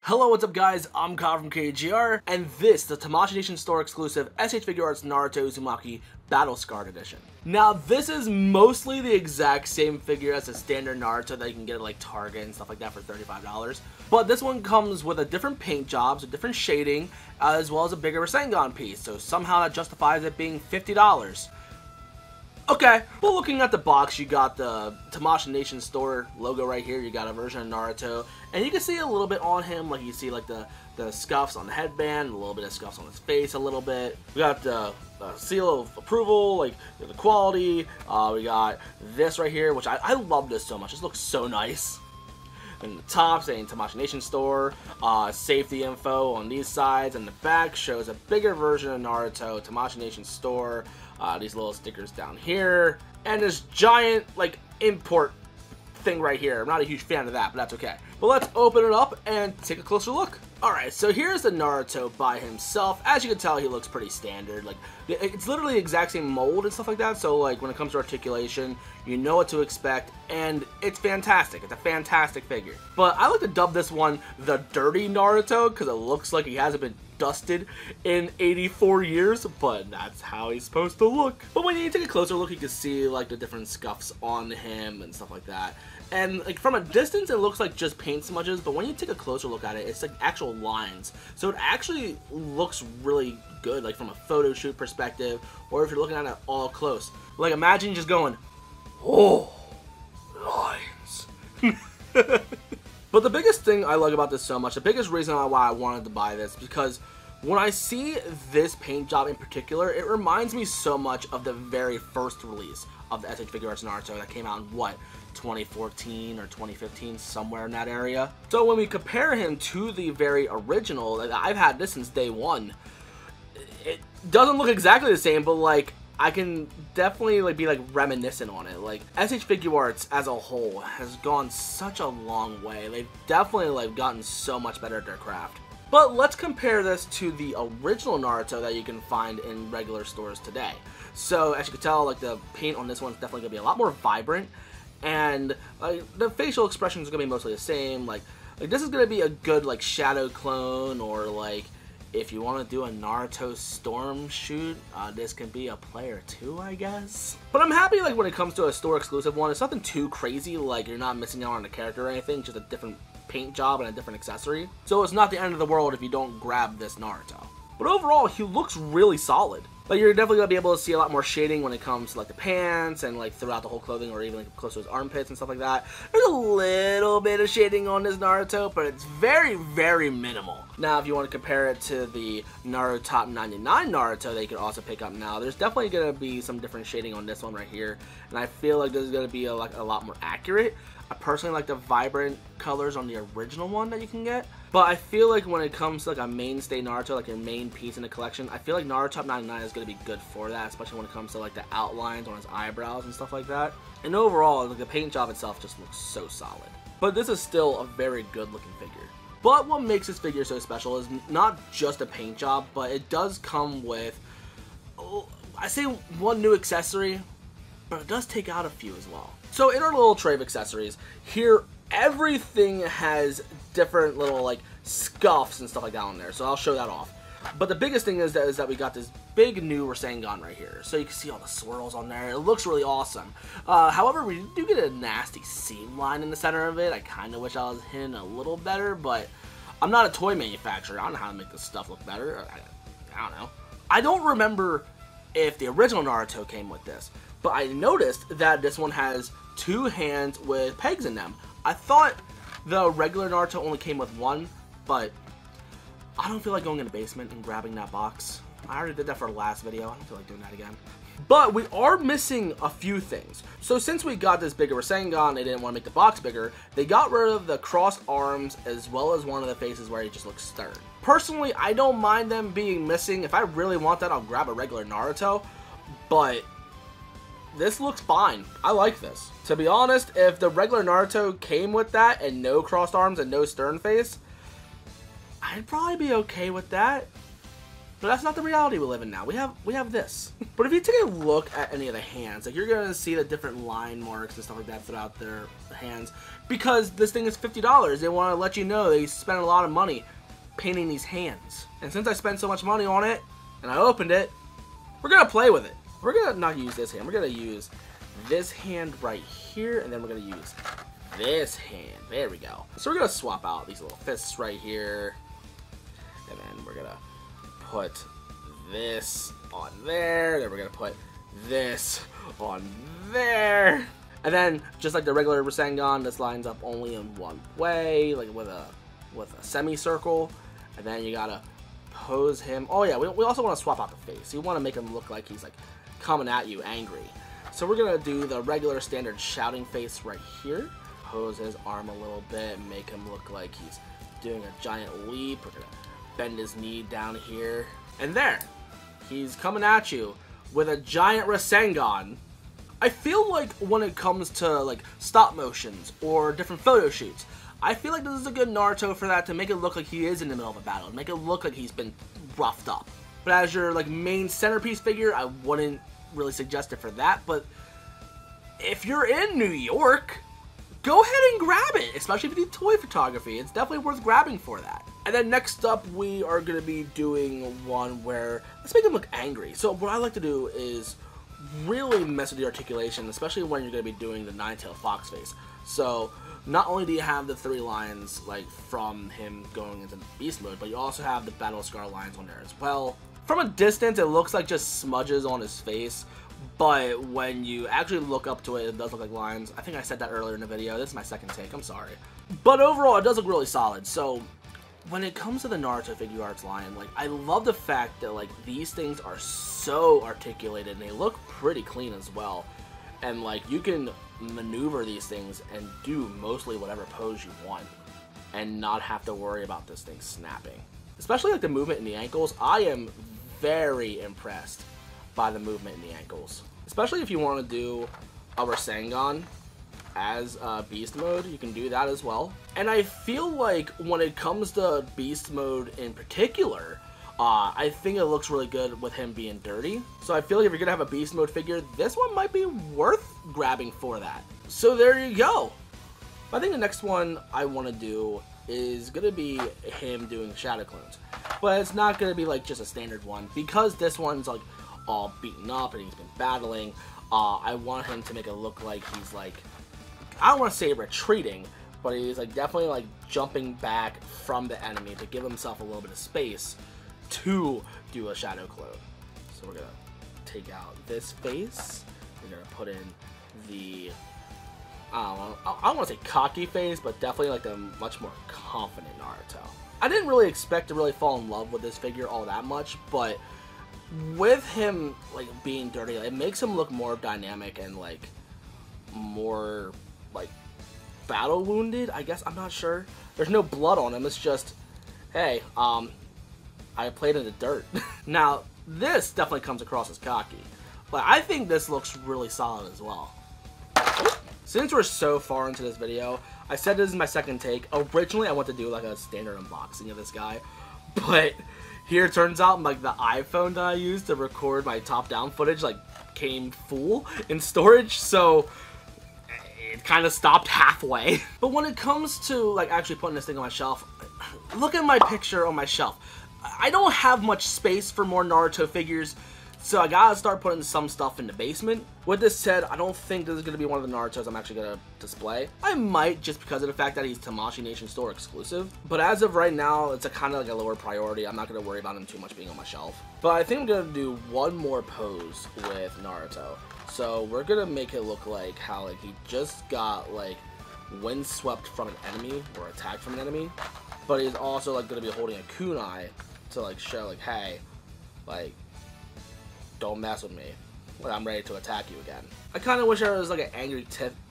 Hello, what's up guys, I'm Kyle from KGR, and this is the Tamashii Nation store exclusive SH Figuarts Naruto Uzumaki Battle Scarred Edition. Now this is mostly the exact same figure as the standard Naruto that you can get at like Target and stuff like that for $35. But this one comes with a different paint job, so different shading, as well as a bigger Rasengan piece, so somehow that justifies it being $50. Okay, well, looking at the box, you got the Tamashii Nation store logo right here. You got a version of Naruto, and you can see a little bit on him, like you see like the scuffs on the headband, a little bit of scuffs on his face, a little bit. We got the seal of approval, like the quality. We got this right here, which I love this so much. This looks so nice. And the top saying Tamashii Nation store, safety info on these sides, and the back shows a bigger version of Naruto, Tamashii Nation store, these little stickers down here, and this giant like import thing right here. I'm not a huge fan of that, but that's okay. But let's open it up and take a closer look. Alright, so here's the Naruto by himself. As you can tell, he looks pretty standard. Like, it's literally the exact same mold and stuff like that, so like when it comes to articulation, you know what to expect, and it's fantastic. It's a fantastic figure. But I like to dub this one the Dirty Naruto, because it looks like he hasn't been dusted in 84 years, but that's how he's supposed to look. But when you take a closer look, you can see like the different scuffs on him and stuff like that. And like from a distance, it looks like just paint smudges, but when you take a closer look at it, it's like actual lines. So it actually looks really good, like from a photo shoot perspective, or if you're looking at it all close. Like imagine just going, oh, lines. But the biggest thing I like about this so much, the biggest reason why I wanted to buy this, because when I see this paint job in particular, it reminds me so much of the very first release of the SH Figuarts Naruto that came out in, what, 2014 or 2015, somewhere in that area. So when we compare him to the very original, I've had this since day one, it doesn't look exactly the same, but like, I can definitely like be like reminiscent on it. Like SH Figuarts as a whole has gone such a long way. They've definitely like gotten so much better at their craft. But let's compare this to the original Naruto that you can find in regular stores today. So as you can tell, like the paint on this one is definitely gonna be a lot more vibrant, and the facial expression is gonna be mostly the same. Like this is gonna be a good like shadow clone, or like if you want to do a Naruto Storm shoot, this can be a player too, I guess. But I'm happy like when it comes to a store exclusive one, it's nothing too crazy, like you're not missing out on a character or anything, just a different paint job and a different accessory. So it's not the end of the world if you don't grab this Naruto. But overall, he looks really solid. Like you're definitely gonna be able to see a lot more shading when it comes to like the pants and like throughout the whole clothing, or even like close to his armpits and stuff like that. There's a little bit of shading on this Naruto, but it's very, very minimal. Now, if you want to compare it to the Naruto Top 99 Naruto that you can also pick up now, there's definitely gonna be some different shading on this one right here, and I feel like this is gonna be a lot more accurate. I personally like the vibrant colors on the original one that you can get, but I feel like when it comes to like a mainstay Naruto, like your main piece in the collection, I feel like Naruto Top 99 is going to be good for that, especially when it comes to like the outlines on his eyebrows and stuff like that. And overall, like the paint job itself just looks so solid. But this is still a very good looking figure. But what makes this figure so special is not just a paint job, but it does come with, I say one new accessory, but it does take out a few as well. So in our little tray of accessories, here everything has different little like scuffs and stuff like that on there, so I'll show that off. But the biggest thing is that we got this big new Rasengan right here, so you can see all the swirls on there. It looks really awesome. However, we do get a nasty seam line in the center of it. I kind of wish I was hitting a little better, but I'm not a toy manufacturer. I don't know how to make this stuff look better. I don't know. I don't remember if the original Naruto came with this, but I noticed that this one has two hands with pegs in them. I thought the regular Naruto only came with one, but I don't feel like going in the basement and grabbing that box. I already did that for the last video. I don't feel like doing that again. But we are missing a few things. So since we got this bigger Rasengan, they didn't want to make the box bigger. They got rid of the crossed arms as well as one of the faces where he just looks stern. Personally, I don't mind them being missing. If I really want that, I'll grab a regular Naruto. But this looks fine. I like this. To be honest, if the regular Naruto came with that and no crossed arms and no stern face, I'd probably be okay with that. But that's not the reality we live in now. We have this. But if you take a look at any of the hands, like you're gonna see the different line marks and stuff like that throughout their hands, because this thing is $50. They want to let you know they spent a lot of money painting these hands. And since I spent so much money on it, and I opened it, we're gonna play with it. We're gonna not use this hand. We're gonna use this hand right here, and then we're gonna use this hand. There we go. So we're gonna swap out these little fists right here, and then we're gonna put this on there. Then we're gonna put this on there. And then, just like the regular Rasengan, this lines up only in one way, like with a semicircle. And then you gotta pose him. Oh yeah, we also want to swap out the face. You want to make him look like he's like coming at you angry. So we're gonna do the regular standard shouting face right here. Pose his arm a little bit, make him look like he's doing a giant leap. We're gonna bend his knee down here. And there, he's coming at you with a giant Rasengan. I feel like when it comes to like stop motions or different photo shoots, I feel like this is a good Naruto for that, to make it look like he is in the middle of a battle, to make it look like he's been roughed up. But as your like main centerpiece figure, I wouldn't really suggest it for that. But if you're in New York, go ahead and grab it, especially if you do toy photography. It's definitely worth grabbing for that. And then next up, we are going to be doing one where, let's make him look angry. So what I like to do is really mess with the articulation, especially when you're going to be doing the nine-tailed fox face. So not only do you have the 3 lines like from him going into beast mode, but you also have the battle scar lines on there as well. From a distance, it looks like just smudges on his face, but when you actually look up to it, it does look like lines. I think I said that earlier in the video. This is my second take, I'm sorry. But overall, it does look really solid. So when it comes to the Naruto Figuarts line, like, I love the fact that like these things are so articulated and they look pretty clean as well. And like you can maneuver these things and do mostly whatever pose you want and not have to worry about this thing snapping. Especially like the movement in the ankles. I am very impressed by the movement in the ankles. Especially if you want to do a Rasengan as beast mode, you can do that as well. And I feel like when it comes to beast mode in particular, I think it looks really good with him being dirty. So I feel like if you're gonna have a beast mode figure, this one might be worth grabbing for that. So there you go. I think the next one I want to do is gonna be him doing shadow clones, but it's not gonna be like just a standard one, because this one's like all beaten up and he's been battling. I want him to make it look like he's like, I don't want to say retreating, but he's like definitely like jumping back from the enemy to give himself a little bit of space to do a shadow clone. So we're gonna take out this face. We're gonna put in the, I don't want to say cocky face, but definitely like the much more confident Naruto. I didn't really expect to really fall in love with this figure all that much, but with him like being dirty, it makes him look more dynamic and like more like battle wounded, I guess. I'm not sure. There's no blood on him. It's just, hey, I played in the dirt. Now, this definitely comes across as cocky, but I think this looks really solid as well. Since we're so far into this video, I said this is my second take. Originally, I wanted to do like a standard unboxing of this guy, but here it turns out like the iPhone that I used to record my top-down footage like came full in storage, so it kind of stopped halfway. But when it comes to like actually putting this thing on my shelf, look at my picture on my shelf. I don't have much space for more Naruto figures, so I gotta start putting some stuff in the basement. With this said, I don't think this is gonna be one of the Narutos I'm actually gonna display. I might, just because of the fact that he's Tamashii Nation store exclusive. But as of right now, it's a kind of like a lower priority. I'm not gonna worry about him too much being on my shelf. But I think I'm gonna do one more pose with Naruto. So we're gonna make it look like how like he just got like windswept from an enemy or attacked from an enemy, but he's also like gonna be holding a kunai to like show like, hey, like, don't mess with me when I'm ready to attack you again. I kind of wish there was like an angry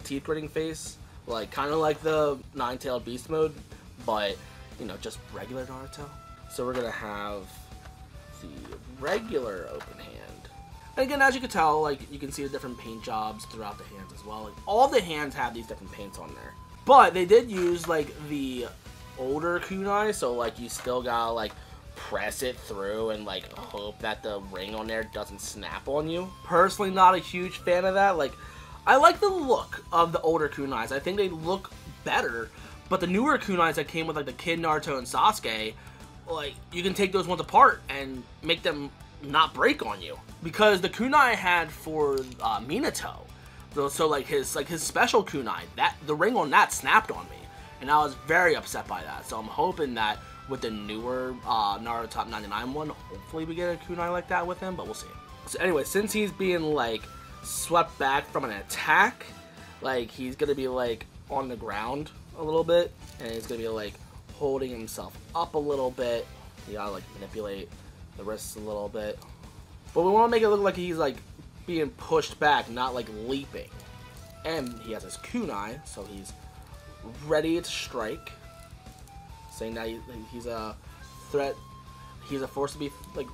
teeth gritting face, like kind of like the nine-tailed beast mode, but you know, just regular Naruto. So we're gonna have the regular open hand. And again, as you can tell, like you can see the different paint jobs throughout the hands as well. Like all the hands have these different paints on there, but they did use like the older kunai, so like you still gotta like press it through and like hope that the ring on there doesn't snap on you. Personally, not a huge fan of that. Like, I like the look of the older kunais. I think they look better, but the newer kunais that came with like the Kid Naruto and Sasuke, like, you can take those ones apart and make them not break on you. Because the kunai I had for Minato, so like his special kunai, that the ring on that snapped on me, and I was very upset by that. So I'm hoping that with the newer Naruto Top 99 one, hopefully we get a kunai like that with him, but we'll see. So anyway, since he's being like swept back from an attack, like he's gonna be like on the ground a little bit, and he's gonna be like holding himself up a little bit. You gotta like manipulate the wrists a little bit, but we want to make it look like he's like being pushed back, not like leaping. And he has his kunai, so he's ready to strike, saying that he's a threat. He's a force to be like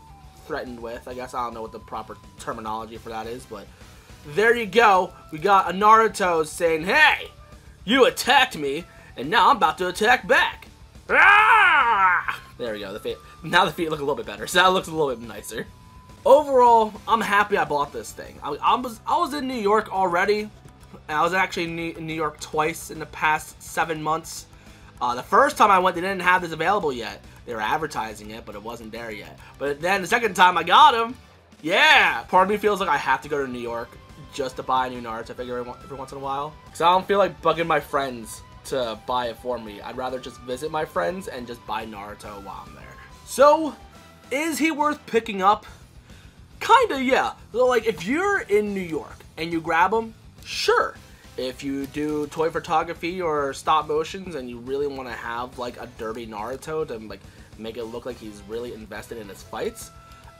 threatened with. I guess I don't know what the proper terminology for that is, but there you go. We got a Naruto saying, "Hey, you attacked me, and now I'm about to attack back." Ah! There we go. Now the feet look a little bit better, so that looks a little bit nicer. Overall, I'm happy I bought this thing. I was in New York already, and I was actually in New York twice in the past 7 months. The first time I went, they didn't have this available yet. They were advertising it, but it wasn't there yet. But then the second time I got them, yeah! Part of me feels like I have to go to New York just to buy a new Naruto figure every once in a while. Because I don't feel like bugging my friends to buy it for me. I'd rather just visit my friends and just buy Naruto while I'm there. So, is he worth picking up? Kinda, yeah. So, like, if you're in New York and you grab him, sure. If you do toy photography or stop motions and you really want to have, like, a derby Naruto to, like, make it look like he's really invested in his fights,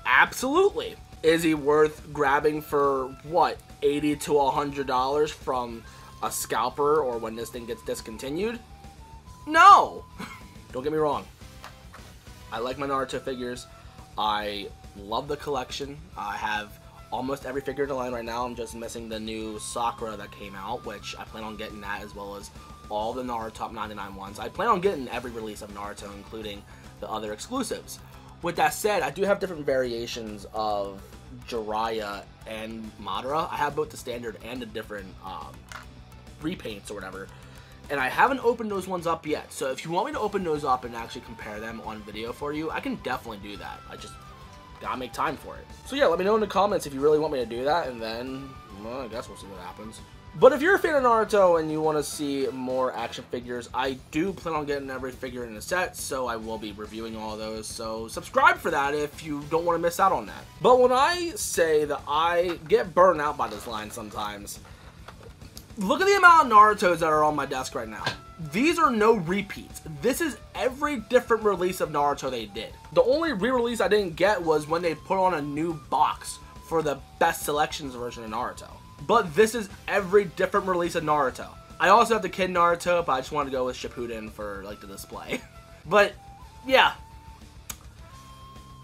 absolutely. Is he worth grabbing for, what, $80 to $100 from a scalper or when this thing gets discontinued? No! Don't get me wrong. I like my Naruto figures. I love the collection. I have almost every figure in the line right now. I'm just missing the new Sakura that came out, which I plan on getting that, as well as all the Naruto Top 99 ones. I plan on getting every release of Naruto, including the other exclusives. With that said, I do have different variations of Jiraiya and Madara. I have both the standard and the different repaints or whatever. And I haven't opened those ones up yet. So if you want me to open those up and actually compare them on video for you, I can definitely do that. I just gotta make time for it. So yeah, let me know in the comments if you really want me to do that, and then, well, I guess we'll see what happens. But if you're a fan of Naruto and you want to see more action figures, I do plan on getting every figure in the set, so I will be reviewing all of those. So subscribe for that if you don't want to miss out on that. But when I say that I get burned out by this line sometimes, look at the amount of Narutos that are on my desk right now. These are no repeats. This is every different release of Naruto they did. The only re-release I didn't get was when they put on a new box for the best selections version of Naruto. But this is every different release of Naruto. I also have the Kid Naruto, but I just wanted to go with Shippuden for like the display. But yeah,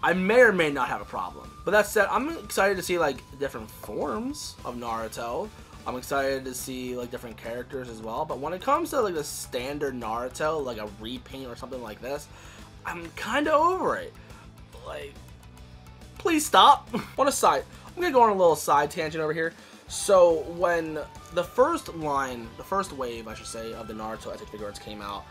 I may or may not have a problem. But that said, I'm excited to see like different forms of Naruto. I'm excited to see like different characters as well. But when it comes to like the standard Naruto, like a repaint or something like this, I'm kind of over it. Like, please stop. On a side, I'm gonna go on a little side tangent over here. So when the first wave, I should say, of the Naruto Epic Figuarts came out,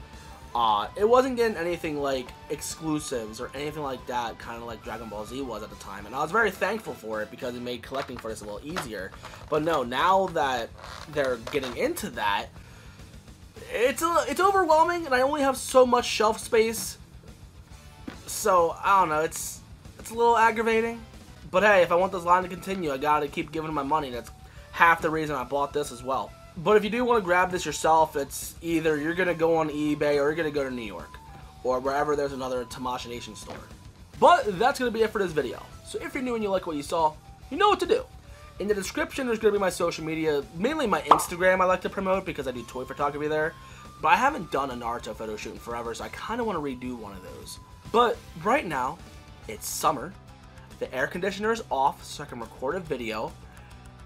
it wasn't getting anything like exclusives or anything like that, kind of like Dragon Ball Z was at the time, and I was very thankful for it because it made collecting for this a little easier. But no, now that they're getting into that, it's overwhelming, and I only have so much shelf space. So I don't know, it's a little aggravating. But hey, if I want this line to continue, I gotta keep giving them my money. That's half the reason I bought this as well. But if you do want to grab this yourself, it's either you're going to go on eBay or you're going to go to New York or wherever there's another Tamashii Nation store. But that's going to be it for this video. So if you're new and you like what you saw, you know what to do. In the description, there's going to be my social media, mainly my Instagram I like to promote because I do toy photography there. But I haven't done a Naruto photo shoot in forever, so I kind of want to redo one of those. But right now, it's summer. The air conditioner is off so I can record a video.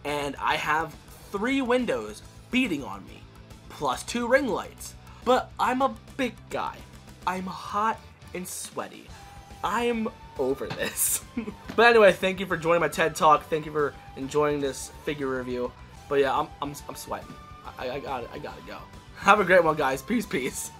And I have 3 windows beating on me, plus 2 ring lights. But I'm a big guy. I'm hot and sweaty. I'm over this. But anyway, thank you for joining my TED Talk. Thank you for enjoying this figure review. But yeah, I'm sweating. I gotta go. Have a great one, guys. Peace.